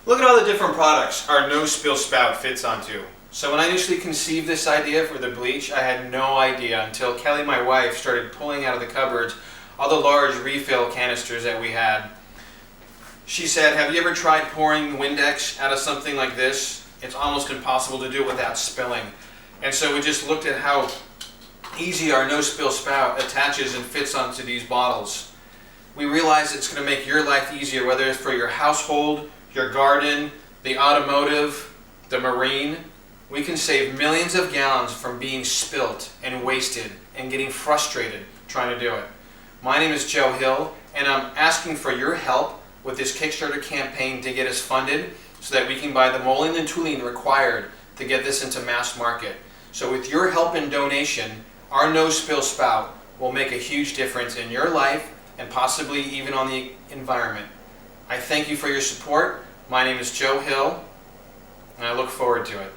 Look at all the different products our No-Spill Spout fits onto. So when I initially conceived this idea for the bleach, I had no idea until Kelly, my wife, started pulling out of the cupboards all the large refill canisters that we had. She said, have you ever tried pouring Windex out of something like this? It's almost impossible to do it without spilling. And so we just looked at how easy our No-Spill Spout attaches and fits onto these bottles. We realized it's going to make your life easier, whether it's for your household, your garden, the automotive, the marine. We can save millions of gallons from being spilt and wasted and getting frustrated trying to do it. My name is Joe Hill, and I'm asking for your help with this Kickstarter campaign to get us funded so that we can buy the molding and tooling required to get this into mass market. So with your help and donation, our No-Spill Spout will make a huge difference in your life and possibly even on the environment. I thank you for your support. My name is Joe Hill, and I look forward to it.